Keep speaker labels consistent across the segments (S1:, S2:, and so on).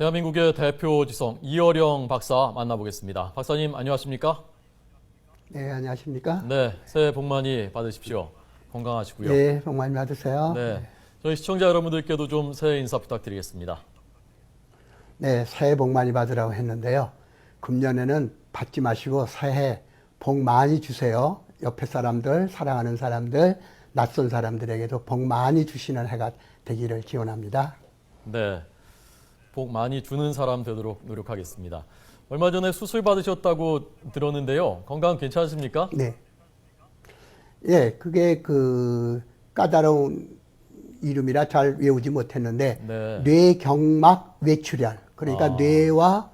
S1: 대한민국의 대표 지성 이어령 박사 만나보겠습니다. 박사님 안녕하십니까?
S2: 네, 안녕하십니까?
S1: 네, 새해 복 많이 받으십시오. 건강하시고요.
S2: 네, 복 많이 받으세요.
S1: 네, 저희 시청자 여러분들께도 좀 새해 인사 부탁드리겠습니다.
S2: 네, 새해 복 많이 받으라고 했는데요. 금년에는 받지 마시고 새해 복 많이 주세요. 옆에 사람들, 사랑하는 사람들, 낯선 사람들에게도 복 많이 주시는 해가 되기를 기원합니다.
S1: 네, 복 많이 주는 사람 되도록 노력하겠습니다. 얼마 전에 수술 받으셨다고 들었는데요. 건강 괜찮으십니까?
S2: 네. 예, 그게 그 까다로운 이름이라 잘 외우지 못했는데
S1: 네.
S2: 뇌경막 외출혈. 그러니까 뇌와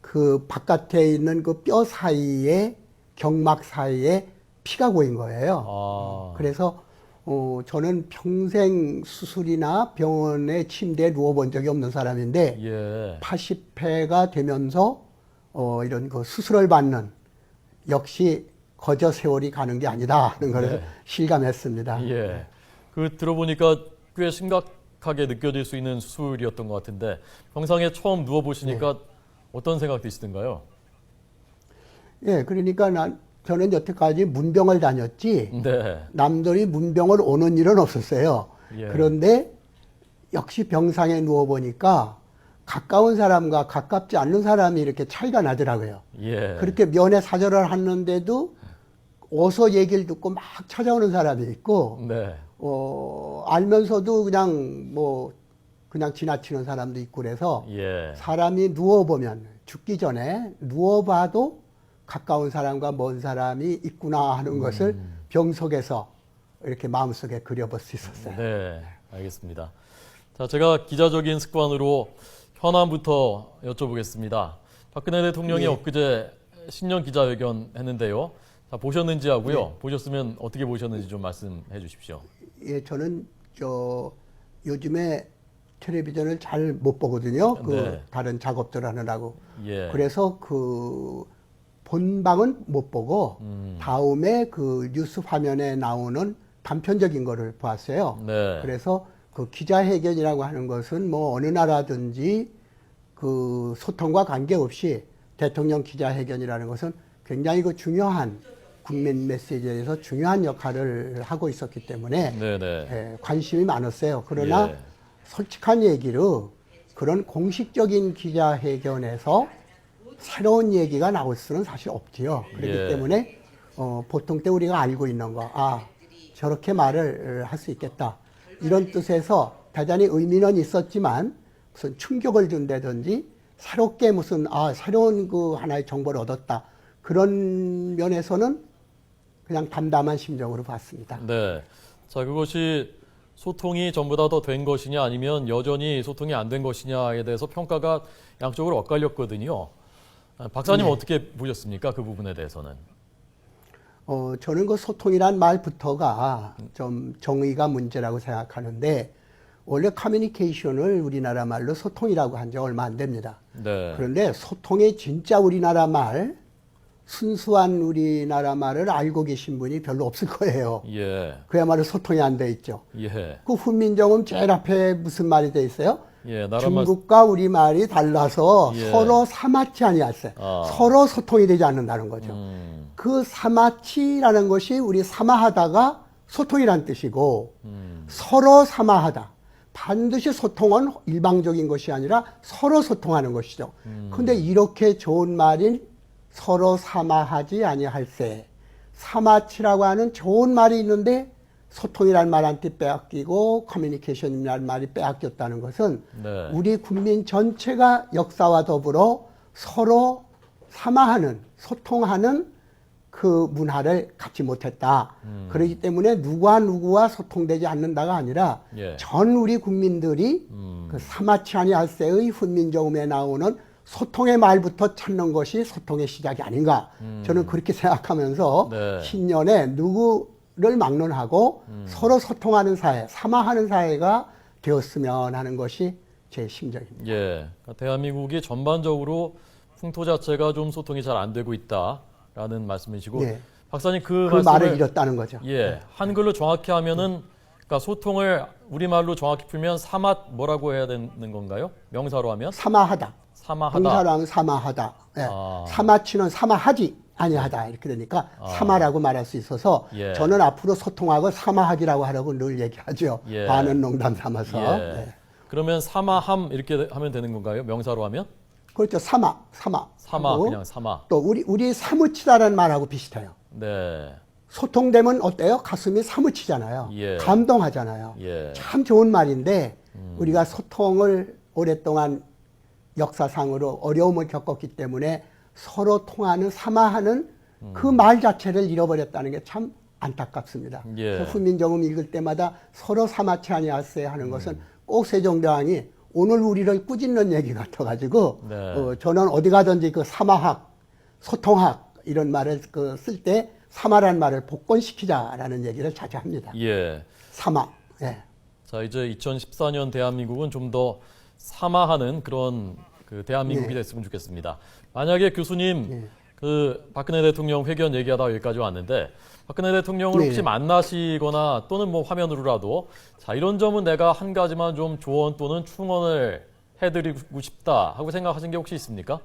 S2: 그 바깥에 있는 그 뼈 사이에 경막 사이에 피가 고인 거예요. 그래서 저는 평생 수술이나 병원에 침대에 누워본 적이 없는 사람인데
S1: 예.
S2: 80회가 되면서 이런 그 수술을 받는 역시 거저 세월이 가는 게 아니다 하는 걸
S1: 네.
S2: 실감했습니다.
S1: 예. 그 들어보니까 꽤 심각하게 느껴질 수 있는 수술이었던 것 같은데 평상에 처음 누워 보시니까 어떤 생각 드시던가요?
S2: 예, 그러니까 저는 여태까지 문병을 다녔지
S1: 네.
S2: 남들이 문병을 오는 일은 없었어요.
S1: 예.
S2: 그런데 역시 병상에 누워보니까 가까운 사람과 가깝지 않는 사람이 이렇게 차이가 나더라고요.
S1: 예.
S2: 그렇게 면회 사절을 하는데도 어서 얘기를 듣고 막 찾아오는 사람이 있고,
S1: 네.
S2: 알면서도 그냥 지나치는 사람도 있고 그래서
S1: 예.
S2: 사람이 누워보면 죽기 전에 누워봐도 가까운 사람과 먼 사람이 있구나 하는 것을 병 속에서 이렇게 마음속에 그려볼 수 있었어요.
S1: 네. 알겠습니다. 자, 제가 기자적인 습관으로 현안부터 여쭤보겠습니다. 박근혜 대통령이
S2: 네.
S1: 엊그제 신년 기자회견 했는데요. 자, 보셨는지 하고요.
S2: 네.
S1: 보셨으면 어떻게 보셨는지 좀 말씀해 주십시오.
S2: 예, 저는 요즘에 텔레비전을 잘 못 보거든요.
S1: 네.
S2: 다른 작업들 하느라고.
S1: 예.
S2: 그래서 본방은 못 보고 다음에 그 뉴스 화면에 나오는 단편적인 거를 보았어요.
S1: 네.
S2: 그래서 그 기자회견이라고 하는 것은 뭐 어느 나라든지 그 소통과 관계없이 대통령 기자회견이라는 것은 굉장히 그 중요한 국민 메시지에서 중요한 역할을 하고 있었기 때문에
S1: 네네.
S2: 관심이 많았어요. 그러나
S1: 예.
S2: 솔직한 얘기로 그런 공식적인 기자회견에서 새로운 얘기가 나올 수는 사실 없지요. 그렇기
S1: 예.
S2: 때문에 보통 때 우리가 알고 있는 거, 저렇게 말을 할 수 있겠다. 이런 뜻에서 대단히 의미는 있었지만 무슨 충격을 준다든지 새롭게 새로운 그 하나의 정보를 얻었다. 그런 면에서는 그냥 담담한 심정으로 봤습니다.
S1: 네. 자, 그것이 소통이 전부 다 더 된 것이냐 아니면 여전히 소통이 안 된 것이냐에 대해서 평가가 양쪽으로 엇갈렸거든요. 박사님
S2: 네.
S1: 어떻게 보셨습니까? 그 부분에 대해서는.
S2: 저는 그 소통이란 말부터가 좀 정의가 문제라고 생각하는데 원래 커뮤니케이션을 우리나라 말로 소통이라고 한 지 얼마 안 됩니다.
S1: 네.
S2: 그런데 소통의 진짜 우리나라 말, 순수한 우리나라 말을 알고 계신 분이 별로 없을 거예요.
S1: 예.
S2: 그야말로 소통이 안 돼 있죠.
S1: 예.
S2: 그 훈민정음 제일 앞에 무슨 말이 돼 있어요?
S1: 예. 나라말.
S2: 중국과 우리말이 달라서
S1: 예.
S2: 서로 사마치 아니었어요. 서로 소통이 되지 않는다는 거죠. 그 사마치라는 것이 우리 사마하다가 소통이란 뜻이고 서로 사마하다. 반드시 소통은 일방적인 것이 아니라 서로 소통하는 것이죠. 그런데 이렇게 좋은 말인 서로 사마하지 아니할세. 사마치라고 하는 좋은 말이 있는데 소통이라는 말한테 빼앗기고 커뮤니케이션이라는 말이 빼앗겼다는 것은
S1: 네.
S2: 우리 국민 전체가 역사와 더불어 서로 사마하는, 소통하는 그 문화를 갖지 못했다. 그렇기 때문에 누구와 소통되지 않는다가 아니라
S1: 예.
S2: 전 우리 국민들이 그 사마치 아니할세의 훈민정음에 나오는 소통의 말부터 찾는 것이 소통의 시작이 아닌가. 저는 그렇게 생각하면서
S1: 네.
S2: 신년에 누구를 막론하고 서로 소통하는 사회, 사마하는 사회가 되었으면 하는 것이 제 심정입니다.
S1: 예. 그러니까 대한민국이 전반적으로 풍토 자체가 좀 소통이 잘 안 되고 있다라는 말씀이시고
S2: 네.
S1: 박사님 그
S2: 말을
S1: 말씀을
S2: 잃었다는 거죠.
S1: 예. 한글로 정확히 하면은 그러니까 소통을 우리말로 정확히 풀면 사맛 뭐라고 해야 되는 건가요? 명사로 하면?
S2: 사마하다.
S1: 사마하다.
S2: 동사로 하면 사마하다. 예.
S1: 아.
S2: 사마치는 사마하지 아니하다 이렇게 되니까 사마라고 말할 수 있어서
S1: 예.
S2: 저는 앞으로 소통하고 사마하기라고 하라고 늘 얘기하죠.
S1: 예.
S2: 반은 농담 삼아서.
S1: 예.
S2: 네.
S1: 그러면 사마함 이렇게 하면 되는 건가요? 명사로 하면?
S2: 그렇죠. 사마.
S1: 사마,
S2: 하고
S1: 그냥 사마.
S2: 또 우리 사무치다라는 말하고 비슷해요.
S1: 네.
S2: 소통되면 어때요? 가슴이 사무치잖아요.
S1: 예.
S2: 감동하잖아요.
S1: 예.
S2: 참 좋은 말인데 우리가 소통을 오랫동안 역사상으로 어려움을 겪었기 때문에 서로 통하는 사마하는 그 말 자체를 잃어버렸다는 게 참 안타깝습니다.
S1: 예.
S2: 그래서 훈민정음 읽을 때마다 서로 사마치 아니하세 하는 것은 꼭 세종대왕이 오늘 우리를 꾸짖는 얘기 같아가지고
S1: 네.
S2: 저는 어디 가든지 그 사마학, 소통학 이런 말을 쓸 때 사마란 말을 복권시키자라는 얘기를 자주 합니다.
S1: 예.
S2: 사마. 예.
S1: 자, 이제 2014년 대한민국은 좀 더 사마하는 그런 그 대한민국이
S2: 네.
S1: 됐으면 좋겠습니다. 만약에 교수님
S2: 네.
S1: 그 박근혜 대통령 회견 얘기하다가 여기까지 왔는데 박근혜 대통령을
S2: 네.
S1: 혹시 만나시거나 또는 뭐 화면으로라도 자, 이런 점은 내가 한 가지만 좀 조언 또는 충언을 해드리고 싶다 하고 생각하신 게 혹시 있습니까?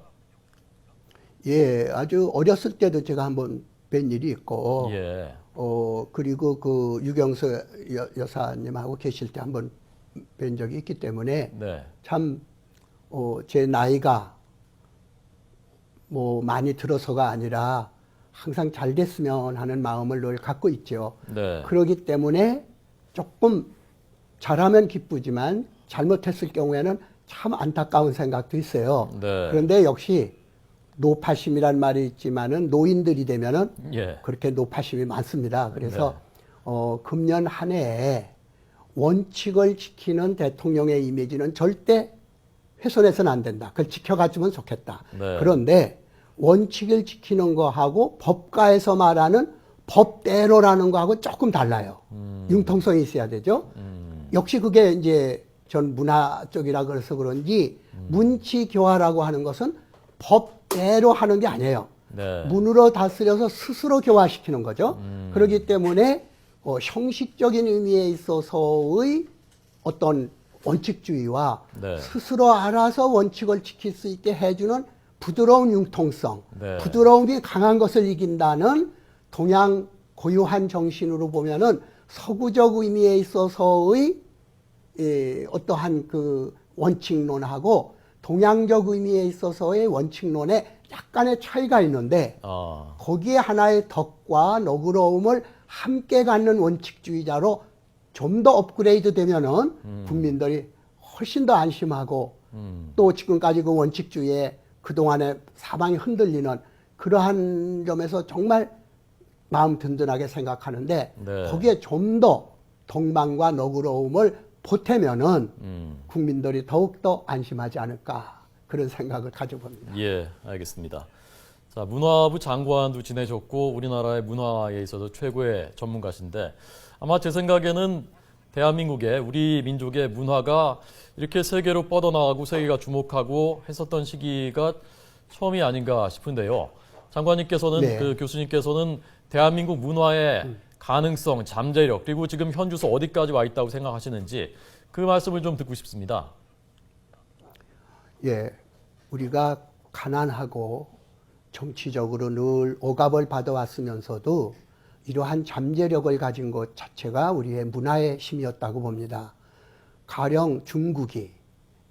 S2: 예, 아주 어렸을 때도 제가 한번 뵌 일이 있고,
S1: 예.
S2: 그리고 그 유경수 여사님하고 계실 때 한번 뵌 적이 있기 때문에
S1: 네.
S2: 참, 제 나이가 뭐 많이 들어서가 아니라 항상 잘 됐으면 하는 마음을 늘 갖고 있죠.
S1: 네.
S2: 그러기 때문에 조금 잘하면 기쁘지만 잘못했을 경우에는 참 안타까운 생각도 있어요.
S1: 네.
S2: 그런데 역시 노파심이란 말이 있지만은 노인들이 되면은
S1: 예.
S2: 그렇게 노파심이 많습니다. 그래서
S1: 네.
S2: 금년 한 해에 원칙을 지키는 대통령의 이미지는 절대 훼손해서는 안 된다. 그걸 지켜가주면 좋겠다.
S1: 네.
S2: 그런데 원칙을 지키는 거하고 법가에서 말하는 법대로라는 거하고 조금 달라요. 융통성이 있어야 되죠. 역시 그게 이제 전 문화 쪽이라 그래서 그런지 문치교화라고 하는 것은 법대로 하는 게 아니에요.
S1: 네.
S2: 문으로 다스려서 스스로 교화시키는 거죠. 그렇기 때문에 형식적인 의미에 있어서의 어떤 원칙주의와
S1: 네.
S2: 스스로 알아서 원칙을 지킬 수 있게 해주는 부드러운 융통성,
S1: 네.
S2: 부드러움이 강한 것을 이긴다는 동양 고유한 정신으로 보면은 서구적 의미에 있어서의 어떠한 그 원칙론하고 동양적 의미에 있어서의 원칙론에 약간의 차이가 있는데 거기에 하나의 덕과 너그러움을 함께 갖는 원칙주의자로 좀 더 업그레이드 되면은 국민들이 훨씬 더 안심하고 또 지금까지 그 원칙주의에 그동안에 사방이 흔들리는 그러한 점에서 정말 마음 든든하게 생각하는데
S1: 네.
S2: 거기에 좀 더 동방과 너그러움을 보태면은 국민들이 더욱더 안심하지 않을까 그런 생각을 가져봅니다.
S1: 예, 알겠습니다. 자, 문화부 장관도 지내셨고 우리나라의 문화에 있어서 최고의 전문가신데 아마 제 생각에는 대한민국의 우리 민족의 문화가 이렇게 세계로 뻗어나가고 세계가 주목하고 했었던 시기가 처음이 아닌가 싶은데요. 장관님께서는
S2: 네.
S1: 그 교수님께서는 대한민국 문화의 가능성, 잠재력 그리고 지금 현주소 어디까지 와 있다고 생각하시는지 그 말씀을 좀 듣고 싶습니다.
S2: 예, 우리가 가난하고 정치적으로 늘 억압을 받아왔으면서도 이러한 잠재력을 가진 것 자체가 우리의 문화의 힘이었다고 봅니다. 가령 중국이,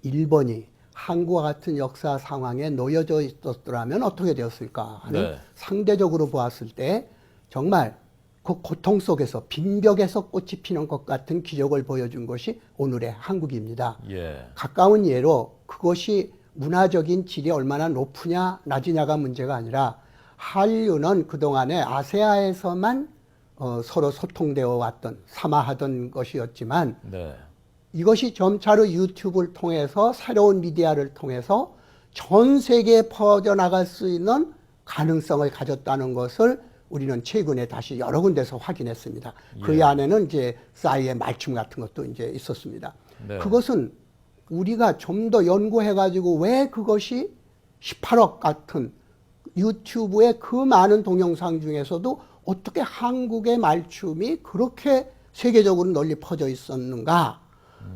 S2: 일본이 한국과 같은 역사 상황에 놓여져 있었더라면 어떻게 되었을까 하는
S1: 네.
S2: 상대적으로 보았을 때 정말 그 고통 속에서 빈벽에서 꽃이 피는 것 같은 기적을 보여준 것이 오늘의 한국입니다.
S1: 예.
S2: 가까운 예로 그것이 문화적인 질이 얼마나 높으냐 낮으냐가 문제가 아니라 한류는 그동안에 아세아에서만 서로 소통되어 왔던 사마하던 것이었지만
S1: 네.
S2: 이것이 점차로 유튜브를 통해서 새로운 미디어를 통해서 전 세계에 퍼져나갈 수 있는 가능성을 가졌다는 것을 우리는 최근에 다시 여러 군데서 확인했습니다. 그 안에는 이제 싸이의 말춤 같은 것도 이제 있었습니다.
S1: 네.
S2: 그것은 우리가 좀 더 연구해가지고 왜 그것이 18억 같은 유튜브의 그 많은 동영상 중에서도 어떻게 한국의 말춤이 그렇게 세계적으로 널리 퍼져 있었는가?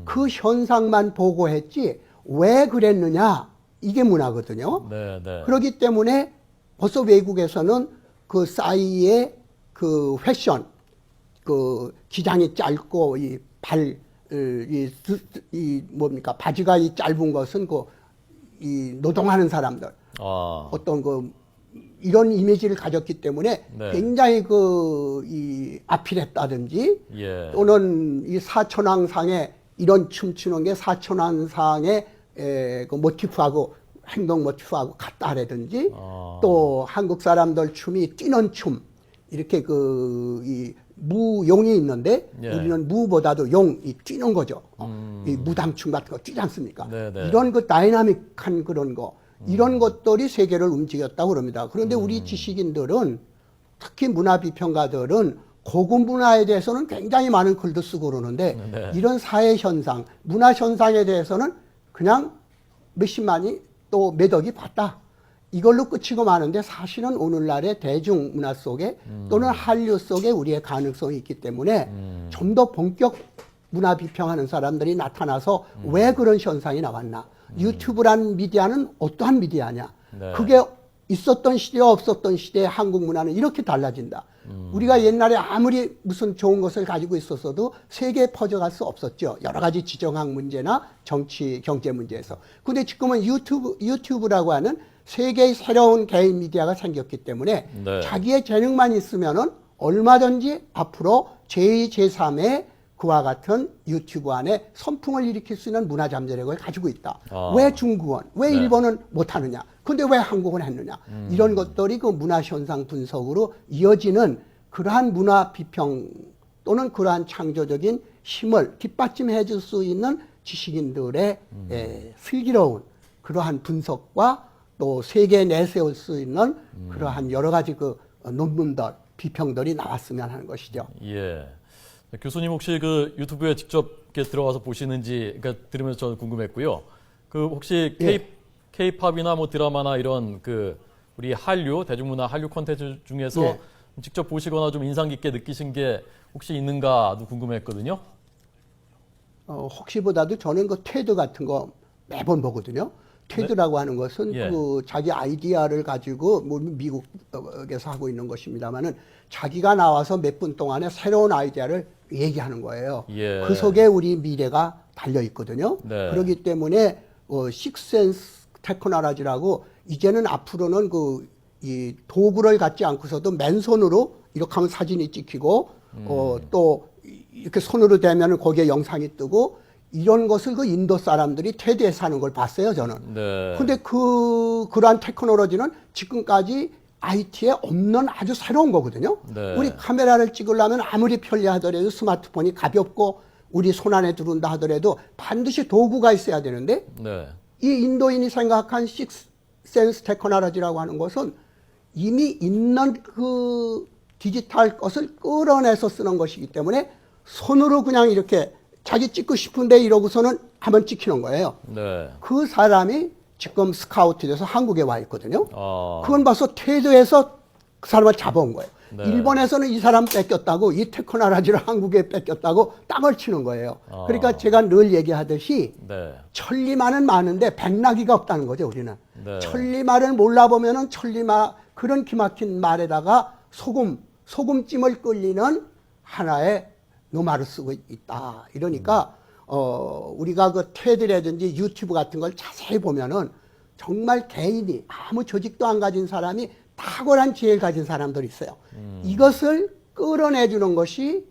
S2: 그 현상만 보고했지 왜 그랬느냐? 이게 문화거든요.
S1: 네, 네.
S2: 그렇기 때문에 벌써 외국에서는 그 싸이의 그 패션, 그 기장이 짧고 이 뭡니까 바지가 이 짧은 것은 이 노동하는 사람들 어떤 이런 이미지를 가졌기 때문에
S1: 네.
S2: 굉장히 이 아필했다든지
S1: 예.
S2: 또는 이 사천왕상에 이런 춤추는 게 사천왕상의 그 모티프하고 행동 모티프하고 같다라든지 또 한국 사람들 춤이 뛰는 춤 이렇게 이 무용이 있는데
S1: 예.
S2: 우리는 무보다도 이 뛰는 거죠. 이 무당춤 같은 거 뛰지 않습니까?
S1: 네네.
S2: 이런 그 다이나믹한 그런 거 이런 것들이 세계를 움직였다고 그럽니다. 그런데 우리 지식인들은 특히 문화 비평가들은 고급 문화에 대해서는 굉장히 많은 글도 쓰고 그러는데
S1: 네.
S2: 이런 사회 현상, 문화 현상에 대해서는 그냥 몇십만이 또 몇 억이 봤다. 이걸로 끝이고 마는데 사실은 오늘날의 대중문화 속에 또는 한류 속에 우리의 가능성이 있기 때문에 좀 더 본격 문화 비평하는 사람들이 나타나서 왜 그런 현상이 나왔나. 유튜브라는 미디어는 어떠한 미디어냐.
S1: 네.
S2: 그게 있었던 시대와 없었던 시대의 한국 문화는 이렇게 달라진다. 우리가 옛날에 아무리 무슨 좋은 것을 가지고 있었어도 세계에 퍼져갈 수 없었죠. 여러 가지 지정학 문제나 정치, 경제 문제에서. 근데 지금은 유튜브라고 하는 세계의 새로운 개인 미디어가 생겼기 때문에
S1: 네.
S2: 자기의 재능만 있으면은 얼마든지 앞으로 제2, 제3의 그와 같은 유튜브 안에 선풍을 일으킬 수 있는 문화 잠재력을 가지고 있다. 왜 중국은, 왜
S1: 네.
S2: 일본은 못하느냐? 근데 왜 한국은 했느냐? 이런 것들이 그 문화 현상 분석으로 이어지는 그러한 문화 비평 또는 그러한 창조적인 힘을 뒷받침해 줄 수 있는 지식인들의 슬기로운 그러한 분석과 또 세계에 내세울 수 있는 그러한 여러 가지 그 논문들, 비평들이 나왔으면 하는 것이죠.
S1: 예. 교수님 혹시 그 유튜브에 직접 이렇게 들어가서 보시는지 그러니까 들으면서 저는 궁금했고요. 그 혹시 K-팝이나 뭐 드라마나 이런 그 우리 한류 대중문화 한류 콘텐츠 중에서
S2: 예.
S1: 직접 보시거나 좀 인상 깊게 느끼신 게 혹시 있는가도 궁금했거든요.
S2: 혹시보다도 저는 그 테드 같은 거 매번 보거든요. 테드라고 하는 것은
S1: 예.
S2: 그 자기 아이디어를 가지고 뭐 미국에서 하고 있는 것입니다만은 자기가 나와서 몇 분 동안에 새로운 아이디어를 얘기하는 거예요.
S1: 예.
S2: 그 속에 우리 미래가 달려 있거든요.
S1: 네.
S2: 그렇기 때문에 식센스 테크놀로지라고 이제는 앞으로는 이 도구를 갖지 않고서도 맨손으로 이렇게 하면 사진이 찍히고 또 이렇게 손으로 대면 거기에 영상이 뜨고 이런 것을 그 인도 사람들이 테드에서 하는 걸 봤어요, 저는.
S1: 네.
S2: 근데 그러한 테크놀로지는 지금까지 IT에 없는 아주 새로운 거거든요.
S1: 네.
S2: 우리 카메라를 찍으려면 아무리 편리하더라도 스마트폰이 가볍고 우리 손 안에 들어온다 하더라도 반드시 도구가 있어야 되는데
S1: 네.
S2: 이 인도인이 생각한 식센스 테크놀로지라고 하는 것은 이미 있는 그 디지털 것을 끌어내서 쓰는 것이기 때문에 손으로 그냥 이렇게 자기 찍고 싶은데 이러고서는 한번 찍히는 거예요.
S1: 네.
S2: 그 사람이 지금 스카우트 돼서 한국에 와 있거든요.
S1: 아.
S2: 그건 봐서 테드에서 그 사람을 잡아온 거예요.
S1: 네.
S2: 일본에서는 이 사람 뺏겼다고 이 테크놀로지를 한국에 뺏겼다고 땅을 치는 거예요. 그러니까 제가 늘 얘기하듯이
S1: 네.
S2: 천리말은 많은데 백나기가 없다는 거죠, 우리는.
S1: 네.
S2: 천리말을 몰라보면은 그런 기막힌 말에다가 소금찜을 끓이는 하나의 노말을 쓰고 있다. 이러니까, 우리가 그 테드라든지 유튜브 같은 걸 자세히 보면은 정말 개인이 아무 조직도 안 가진 사람이 탁월한 지혜를 가진 사람들이 있어요. 이것을 끌어내주는 것이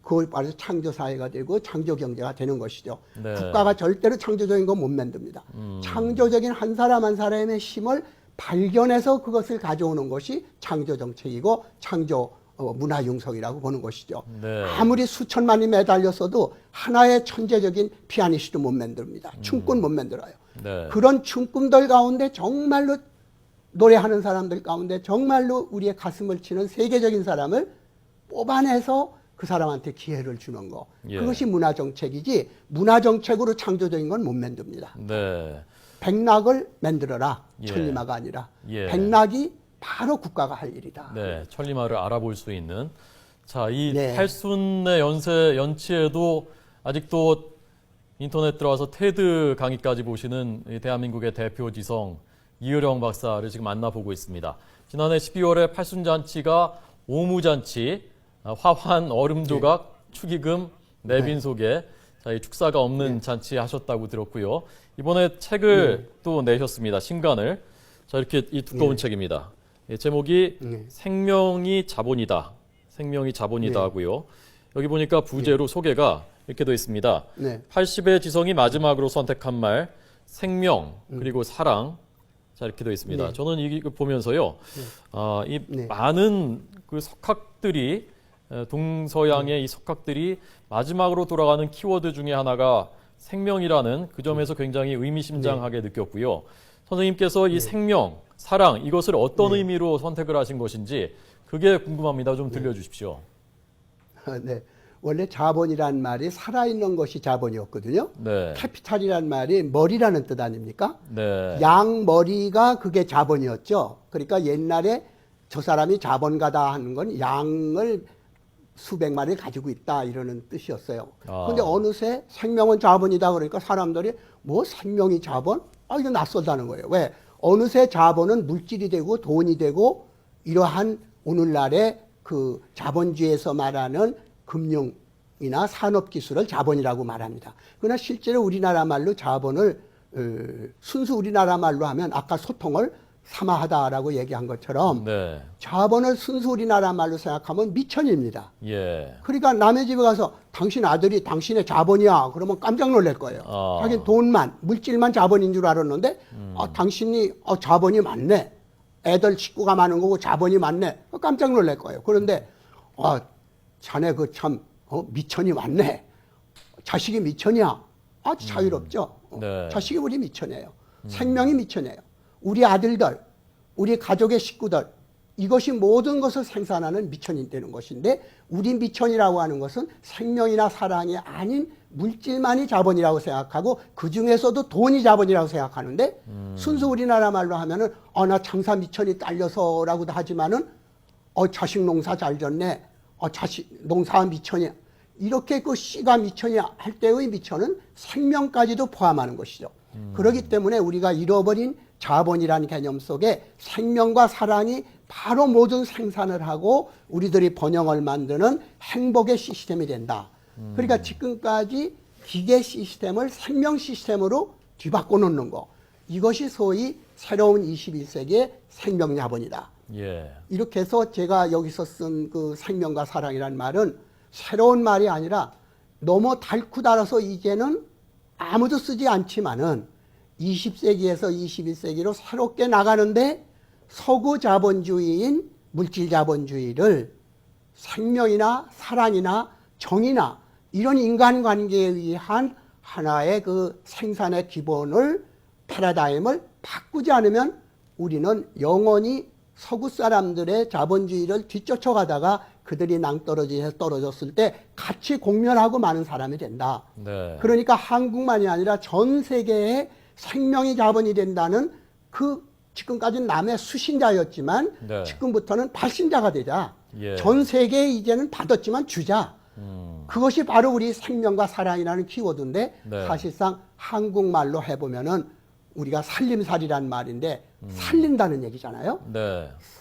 S2: 그걸 말해서 창조사회가 되고 창조경제가 되는 것이죠.
S1: 네.
S2: 국가가 절대로 창조적인 건 못 만듭니다. 창조적인 한 사람 한 사람의 힘을 발견해서 그것을 가져오는 것이 창조정책이고 창조 문화융성이라고 보는 것이죠.
S1: 네.
S2: 아무리 수천만이 매달렸어도 하나의 천재적인 피아니스트도 못 만듭니다. 춤꾼 못 만들어요.
S1: 네.
S2: 그런 춤꾼들 가운데 정말로 노래하는 사람들 가운데 정말로 우리의 가슴을 치는 세계적인 사람을 뽑아내서 그 사람한테 기회를 주는 거.
S1: 예.
S2: 그것이 문화정책이지 문화정책으로 창조적인 건 못 만듭니다.
S1: 네.
S2: 백락을 만들어라.
S1: 예.
S2: 천리마가 아니라.
S1: 예.
S2: 백락이 바로 국가가 할 일이다.
S1: 네, 천리마를 알아볼 수 있는. 자, 이
S2: 네.
S1: 팔순의 연치에도 아직도 인터넷 들어와서 테드 강의까지 보시는 이 대한민국의 대표 지성 이효령 박사를 지금 만나보고 있습니다. 지난해 12월에 팔순잔치가 오무잔치, 화환, 얼음조각, 축의금, 내빈속에 자, 이 축사가 없는 잔치 하셨다고 들었고요. 이번에 책을 또 내셨습니다. 신간을. 자, 이렇게 이 두꺼운 책입니다. 제목이 생명이 자본이다. 생명이 자본이다 하고요. 여기 보니까 부제로 소개가 이렇게 되어 있습니다. 80의 지성이 마지막으로 선택한 말, 생명, 그리고 사랑. 자, 이렇게 되어 있습니다. 저는 이거 보면서요, 이 많은 그 석학들이, 동서양의 이 석학들이 마지막으로 돌아가는 키워드 중에 하나가 생명이라는 그 점에서 굉장히 의미심장하게 느꼈고요. 선생님께서 이 생명, 사랑, 이것을 어떤 의미로 선택을 하신 것인지 그게 궁금합니다. 좀 들려주십시오.
S2: 네. 원래 자본이란 말이 살아있는 것이 자본이었거든요.
S1: 네.
S2: 캐피탈이란 말이 머리라는 뜻 아닙니까?
S1: 네.
S2: 양머리가 그게 자본이었죠. 그러니까 옛날에 저 사람이 자본가다 하는 건 양을 수백 마리를 가지고 있다 이러는 뜻이었어요. 그런데 어느새 생명은 자본이다 그러니까 사람들이 뭐 생명이 자본? 이거 낯설다는 거예요. 왜? 어느새 자본은 물질이 되고 돈이 되고 이러한 오늘날의 그 자본주의에서 말하는 금융이나 산업기술을 자본이라고 말합니다. 그러나 실제로 우리나라 말로 자본을 순수 우리나라 말로 하면 아까 소통을 사마하다라고 얘기한 것처럼 자본을 순수 우리나라 말로 생각하면 미천입니다. 그러니까 남의 집에 가서 당신 아들이 당신의 자본이야 그러면 깜짝 놀랄 거예요. 자기 돈만 물질만 자본인 줄 알았는데 당신이 자본이 많네. 애들 식구가 많은 거고 자본이 많네. 깜짝 놀랄 거예요. 그런데 자네 그 참 미천이 많네. 자식이 미천이야. 아주 자유롭죠. 자식이 우리 미천이에요. 생명이 미천이에요. 우리 아들들, 우리 가족의 식구들, 이것이 모든 것을 생산하는 미천이 되는 것인데 우리 미천이라고 하는 것은 생명이나 사랑이 아닌 물질만이 자본이라고 생각하고 그 중에서도 돈이 자본이라고 생각하는데 순수 우리나라 말로 하면은 나 장사 미천이 딸려서라고도 하지만은 자식 농사 잘 졌네. 자식 농사 미천이야. 이렇게 그 씨가 미천이야 할 때의 미천은 생명까지도 포함하는 것이죠. 그렇기 때문에 우리가 잃어버린 자본이라는 개념 속에 생명과 사랑이 바로 모든 생산을 하고 우리들이 번영을 만드는 행복의 시스템이 된다. 그러니까 지금까지 기계 시스템을 생명 시스템으로 뒤바꿔 놓는 거. 이것이 소위 새로운 21세기의 생명 자본이다. 이렇게 해서 제가 여기서 쓴 그 생명과 사랑이라는 말은 새로운 말이 아니라 너무 달고 달아서 이제는 아무도 쓰지 않지만은 20세기에서 21세기로 새롭게 나가는데 서구 자본주의인 물질 자본주의를 생명이나 사랑이나 정의나 이런 인간관계에 의한 하나의 그 생산의 기본을 패러다임을 바꾸지 않으면 우리는 영원히 서구 사람들의 자본주의를 뒤쫓아가다가 그들이 낭떠러지에서 떨어졌을 때 같이 공멸하고 마는 사람이 된다. 그러니까 한국만이 아니라 전 세계의 생명이 자본이 된다는 그 지금까지는 남의 수신자였지만 지금부터는 발신자가 되자. 전 세계에 이제는 받았지만 주자. 그것이 바로 우리 생명과 사랑이라는 키워드인데 사실상 한국말로 해보면은 우리가 살림살이란 말인데 살린다는 얘기잖아요.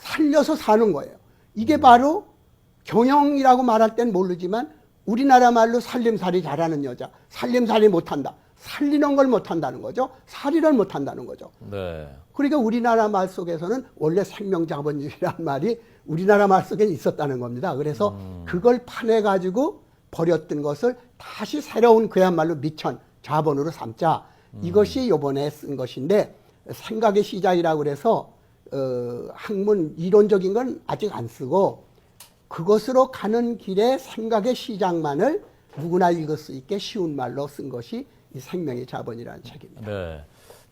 S2: 살려서 사는 거예요. 이게 바로 경영이라고 말할 땐 모르지만 우리나라 말로 살림살이 잘하는 여자, 살림살이 못한다. 살리는 걸 못한다는 거죠. 살이를 못한다는 거죠. 그러니까 우리나라 말 속에서는 원래 생명자본주의라는 말이 우리나라 말 속에 있었다는 겁니다. 그래서 그걸 파내가지고 버렸던 것을 다시 새로운 그야말로 미천, 자본으로 삼자. 이것이 이번에 쓴 것인데 생각의 시작이라고 그래서 학문 이론적인 건 아직 안 쓰고 그것으로 가는 길에 생각의 시작만을 누구나 읽을 수 있게 쉬운 말로 쓴 것이 이 생명의 자본이라는 책입니다.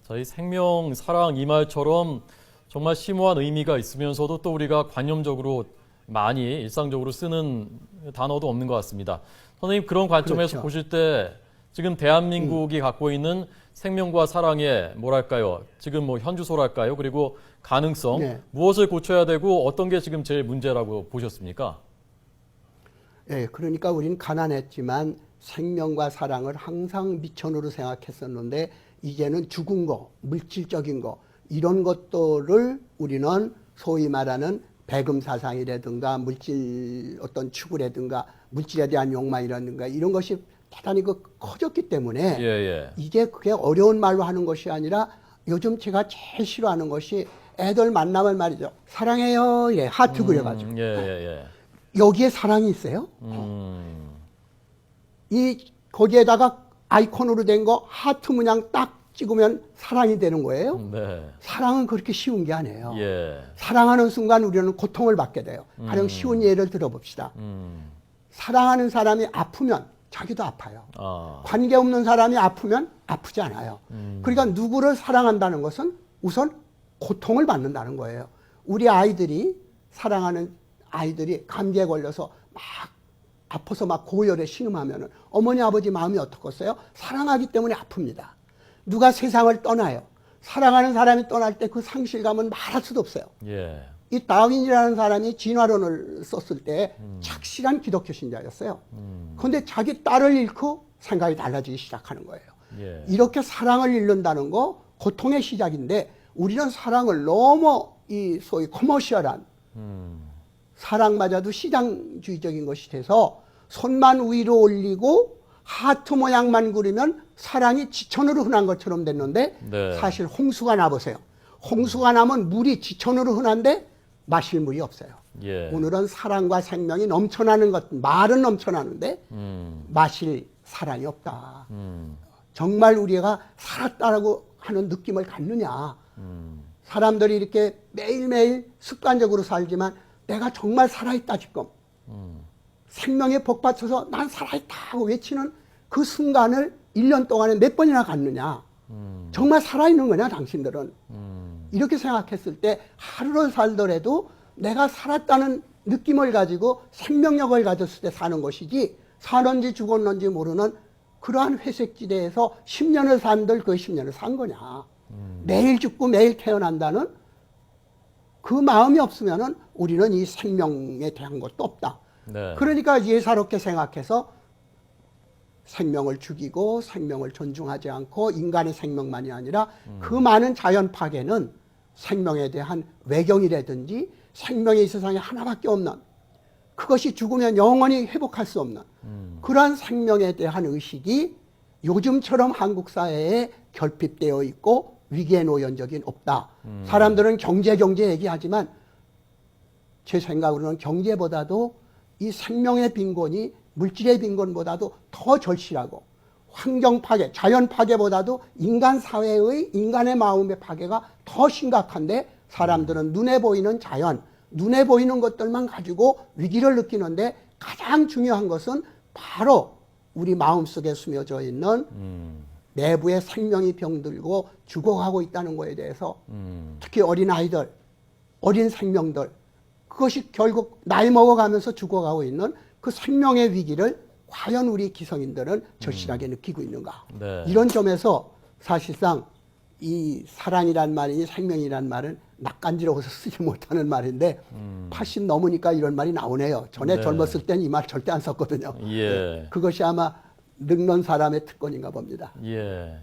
S1: 자, 이 생명, 사랑 이 말처럼 정말 심오한 의미가 있으면서도 또 우리가 관념적으로 많이 일상적으로 쓰는 단어도 없는 것 같습니다. 선생님 그런 관점에서 보실 때 지금 대한민국이 갖고 있는 생명과 사랑의 뭐랄까요? 지금 뭐 현주소랄까요? 그리고 가능성 무엇을 고쳐야 되고 어떤 게 지금 제일 문제라고 보셨습니까?
S2: 예, 그러니까 우리는 가난했지만 생명과 사랑을 항상 미천으로 생각했었는데 이제는 죽은 거, 물질적인 거 이런 것들을 우리는 소위 말하는 배금 사상이라든가 물질 어떤 추구라든가 물질에 대한 욕망이라든가 이런 것이 대단히 커졌기 때문에
S1: 예, 예.
S2: 이제 그게 어려운 말로 하는 것이 아니라 요즘 제가 제일 싫어하는 것이 애들 만나면 말이죠. 사랑해요. 예, 하트 그려가지고.
S1: 예, 예,
S2: 여기에 사랑이 있어요?
S1: 예.
S2: 이 거기에다가 아이콘으로 된 거 하트 문양 딱 찍으면 사랑이 되는 거예요.
S1: 네.
S2: 사랑은 그렇게 쉬운 게 아니에요.
S1: 예.
S2: 사랑하는 순간 우리는 고통을 받게 돼요. 가령 쉬운 예를 들어봅시다. 사랑하는 사람이 아프면 자기도 아파요.
S1: 아.
S2: 관계없는 사람이 아프면 아프지 않아요. 그러니까 누구를 사랑한다는 것은 우선 고통을 받는다는 거예요. 우리 아이들이 사랑하는 아이들이 감기에 걸려서 막 아파서 막 고열에 신음하면은 어머니 아버지 마음이 어떻겠어요? 사랑하기 때문에 아픕니다. 누가 세상을 떠나요. 사랑하는 사람이 떠날 때 그 상실감은 말할 수도 없어요.
S1: 예.
S2: 이 다윈이라는 사람이 진화론을 썼을 때 착실한 기독교 신자였어요. 그런데 자기 딸을 잃고 생각이 달라지기 시작하는 거예요.
S1: 예.
S2: 이렇게 사랑을 잃는다는 거 고통의 시작인데 우리는 사랑을 너무 이 소위 커머시얼한 사랑마저도 시장주의적인 것이 돼서 손만 위로 올리고 하트 모양만 그리면 사랑이 지천으로 흔한 것처럼 됐는데
S1: 네.
S2: 사실 홍수가 나보세요. 홍수가 나면 물이 지천으로 흔한데 마실 물이 없어요.
S1: 예.
S2: 오늘은 사랑과 생명이 넘쳐나는 것, 말은 넘쳐나는데 마실 사랑이 없다. 정말 우리가 살았다라고 하는 느낌을 갖느냐. 사람들이 이렇게 매일매일 습관적으로 살지만 내가 정말 살아있다 지금. 생명에 복받쳐서 난 살아있다 하고 외치는 그 순간을 1년 동안에 몇 번이나 갖느냐. 정말 살아있는 거냐 당신들은. 이렇게 생각했을 때 하루를 살더라도 내가 살았다는 느낌을 가지고 생명력을 가졌을 때 사는 것이지 사는지 죽었는지 모르는 그러한 회색지대에서 10년을 산들 그 10년을 산 거냐. 매일 죽고 매일 태어난다는 그 마음이 없으면은 우리는 이 생명에 대한 것도 없다.
S1: 네.
S2: 그러니까 예사롭게 생각해서 생명을 죽이고 생명을 존중하지 않고 인간의 생명만이 아니라 그 많은 자연 파괴는 생명에 대한 외경이라든지 생명이 이 세상에 하나밖에 없는 그것이 죽으면 영원히 회복할 수 없는 그러한 생명에 대한 의식이 요즘처럼 한국 사회에 결핍되어 있고 위기에 놓인 적이 없다. 사람들은 경제 얘기하지만 제 생각으로는 경제보다도 이 생명의 빈곤이 물질의 빈곤보다도 더 절실하고 환경 파괴, 자연 파괴보다도 인간 사회의 인간의 마음의 파괴가 더 심각한데 사람들은 눈에 보이는 자연, 눈에 보이는 것들만 가지고 위기를 느끼는데 가장 중요한 것은 바로 우리 마음속에 숨겨져 있는 내부의 생명이 병들고 죽어가고 있다는 것에 대해서 특히 어린아이들, 어린 생명들 그것이 결국 나이 먹어가면서 죽어가고 있는 그 생명의 위기를 과연 우리 기성인들은 절실하게 느끼고 있는가.
S1: 네.
S2: 이런 점에서 사실상 이 사랑이란 말이 생명이란 말은 낯간지러워서 쓰지 못하는 말인데 80 넘으니까 이런 말이 나오네요. 전에
S1: 네.
S2: 젊었을 땐 이 말 절대 안 썼거든요.
S1: 예.
S2: 그것이 아마 늙는 사람의 특권인가 봅니다.
S1: 예.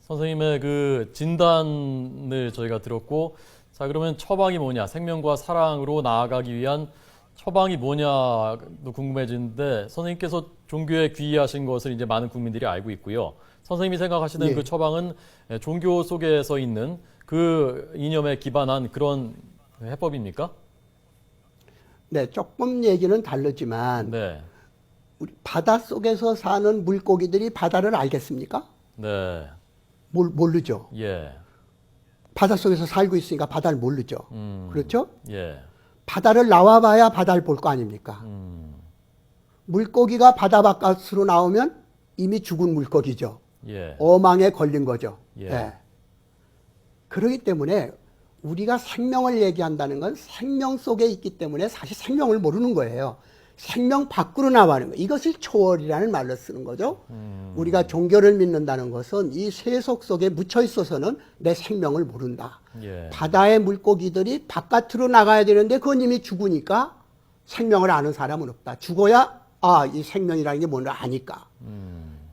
S1: 선생님의 그 진단을 저희가 들었고, 자, 그러면 처방이 뭐냐? 생명과 사랑으로 나아가기 위한 처방이 뭐냐도 궁금해지는데, 선생님께서 종교에 귀의하신 것을 이제 많은 국민들이 알고 있고요. 선생님이 생각하시는
S2: 예.
S1: 그 처방은 종교 속에서 있는 그 이념에 기반한 그런 해법입니까?
S2: 네, 조금 얘기는 다르지만
S1: 네.
S2: 우리 바다 속에서 사는 물고기들이 바다를 알겠습니까?
S1: 네.
S2: 모르죠.
S1: 예.
S2: 바다 속에서 살고 있으니까 바다를 모르죠. 그렇죠?
S1: 예.
S2: 바다를 나와봐야 바다를 볼 거 아닙니까? 물고기가 바다 바깥으로 나오면 이미 죽은 물고기죠.
S1: 예.
S2: 어망에 걸린 거죠.
S1: 예.
S2: 예. 그렇기 때문에 우리가 생명을 얘기한다는 건 생명 속에 있기 때문에 사실 생명을 모르는 거예요. 생명 밖으로 나가는 거. 이것을 초월이라는 말로 쓰는 거죠. 우리가 종교를 믿는다는 것은 이 세속 속에 묻혀 있어서는 내 생명을 모른다.
S1: 예.
S2: 바다의 물고기들이 바깥으로 나가야 되는데 그건 이미 죽으니까 생명을 아는 사람은 없다. 죽어야 이 생명이라는 게 뭔지 아니까.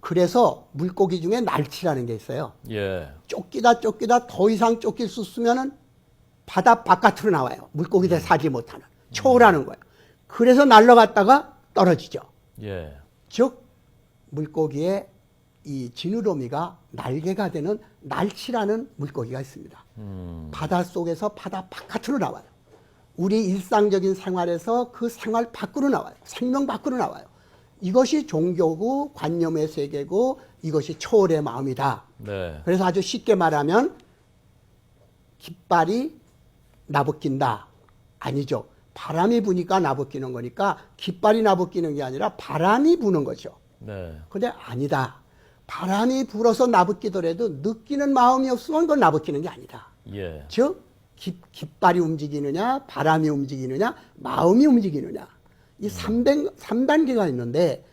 S2: 그래서 물고기 중에 날치라는 게 있어요.
S1: 예.
S2: 쫓기다 더 이상 쫓길 수 없으면은 바다 바깥으로 나와요. 물고기들 살지 못하는. 초월하는 거예요. 그래서 날아갔다가 떨어지죠.
S1: 예.
S2: 즉 물고기의 이 지느러미가 날개가 되는 날치라는 물고기가 있습니다. 바다 속에서 바다 바깥으로 나와요. 우리 일상적인 생활에서 그 생활 밖으로 나와요. 생명 밖으로 나와요. 이것이 종교고 관념의 세계고 이것이 초월의 마음이다.
S1: 네.
S2: 그래서 아주 쉽게 말하면 깃발이 나부낀다. 아니죠. 바람이 부니까 나부끼는 거니까 깃발이 나부끼는 게 아니라 바람이 부는 거죠.
S1: 네.
S2: 근데 아니다. 바람이 불어서 나부끼더라도 느끼는 마음이 없으면 그건 나부끼는 게 아니다.
S1: 예.
S2: 즉 깃발이 움직이느냐 바람이 움직이느냐 마음이 움직이느냐 이 3단계가 있는데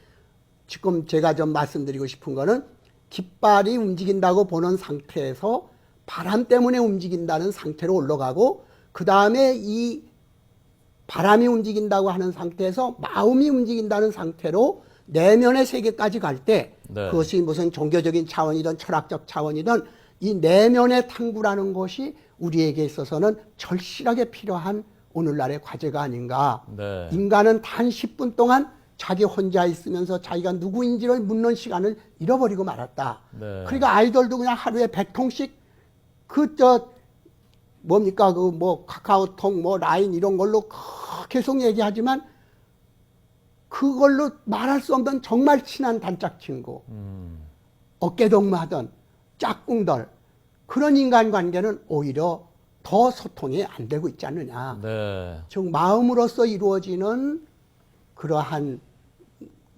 S2: 지금 제가 좀 말씀드리고 싶은 거는 깃발이 움직인다고 보는 상태에서 바람 때문에 움직인다는 상태로 올라가고 그 다음에 이 바람이 움직인다고 하는 상태에서 마음이 움직인다는 상태로 내면의 세계까지 갈 때
S1: 네.
S2: 그것이 무슨 종교적인 차원이든 철학적 차원이든 이 내면의 탐구라는 것이 우리에게 있어서는 절실하게 필요한 오늘날의 과제가 아닌가.
S1: 네.
S2: 인간은 단 10분 동안 자기 혼자 있으면서 자기가 누구인지를 묻는 시간을 잃어버리고 말았다.
S1: 네.
S2: 그러니까 아이돌도 그냥 하루에 100통씩 뭡니까 그 뭐 카카오톡 뭐 라인 이런 걸로 계속 얘기하지만 그걸로 말할 수 없는 정말 친한 단짝 친구 어깨동무하던 짝꿍들 그런 인간관계는 오히려 더 소통이 안 되고 있지 않느냐.
S1: 네.
S2: 즉 마음으로서 이루어지는 그러한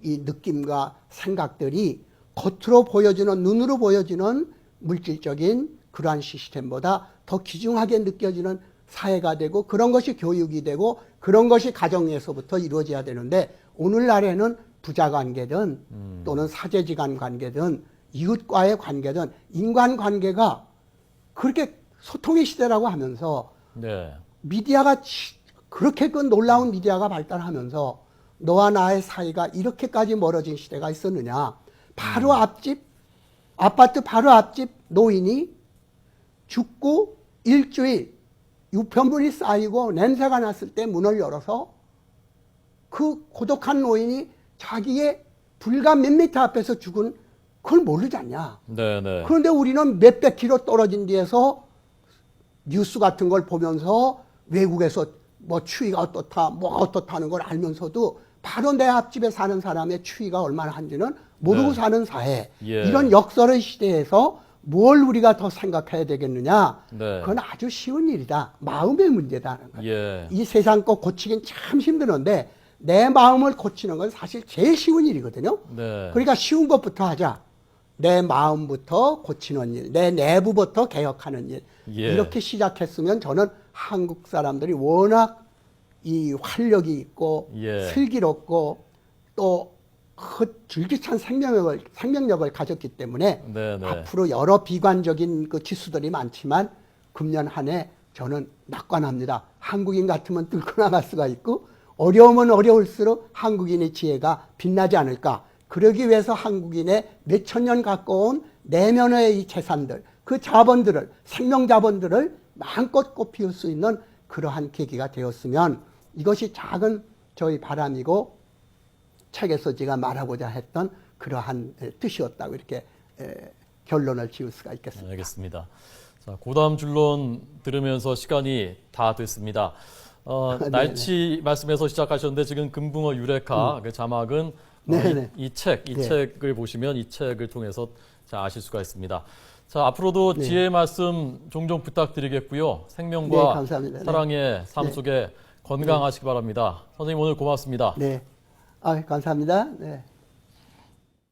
S2: 이 느낌과 생각들이 겉으로 보여지는 눈으로 보여지는 물질적인 그러한 시스템보다 더 귀중하게 느껴지는 사회가 되고 그런 것이 교육이 되고 그런 것이 가정에서부터 이루어져야 되는데 오늘날에는 부자관계든 또는 사제지간 관계든 이웃과의 관계든 인간관계가 그렇게 소통의 시대라고 하면서
S1: 네.
S2: 미디어가 그렇게 그 놀라운 미디어가 발달하면서 너와 나의 사이가 이렇게까지 멀어진 시대가 있었느냐. 바로 앞집 아파트 바로 앞집 노인이 죽고 일주일 유편물이 쌓이고 냄새가 났을 때 문을 열어서 그 고독한 노인이 자기의 불과 몇 미터 앞에서 죽은 그걸 모르지 않냐.
S1: 네, 네.
S2: 그런데 우리는 몇백 킬로 떨어진 데에서 뉴스 같은 걸 보면서 외국에서 뭐 추위가 어떻다, 뭐가 어떻다는 걸 알면서도 바로 내 앞집에 사는 사람의 추위가 얼마나 한지는 모르고
S1: 네.
S2: 사는 사회.
S1: 예.
S2: 이런 역설의 시대에서 뭘 우리가 더 생각해야 되겠느냐.
S1: 네.
S2: 그건 아주 쉬운 일이다. 마음의 문제다는 거예요.
S1: 예.
S2: 이 세상 거 고치긴 참 힘드는데 내 마음을 고치는 건 사실 제일 쉬운 일이거든요.
S1: 네.
S2: 그러니까 쉬운 것부터 하자. 내 마음부터 고치는 일, 내 내부부터 개혁하는 일.
S1: 예.
S2: 이렇게 시작했으면 저는 한국 사람들이 워낙 이 활력이 있고
S1: 예.
S2: 슬기롭고 또 그 줄기찬 생명력을 가졌기 때문에
S1: 네, 네.
S2: 앞으로 여러 비관적인 그 지수들이 많지만 금년 한 해 저는 낙관합니다. 한국인 같으면 뚫고 나갈 수가 있고 어려우면 어려울수록 한국인의 지혜가 빛나지 않을까. 그러기 위해서 한국인의 몇천 년 가까운 내면의 이 재산들, 그 자본들을, 생명 자본들을 마음껏 꽃피울 수 있는 그러한 계기가 되었으면 이것이 작은 저희 바람이고 책에서 제가 말하고자 했던 그러한 뜻이었다고 이렇게 결론을 지을 수가 있겠습니다.
S1: 알겠습니다. 자, 고담 줄론 들으면서 시간이 다 됐습니다. 날치 말씀에서 시작하셨는데 지금 금붕어 유레카 그 자막은 이 책을 보시면 이 책을 통해서 자, 아실 수가 있습니다. 자, 앞으로도 지혜 말씀 종종 부탁드리겠고요. 생명과
S2: 감사합니다.
S1: 사랑의 삶 속에 건강하시기 바랍니다. 선생님 오늘 고맙습니다.
S2: 네. 감사합니다. 네.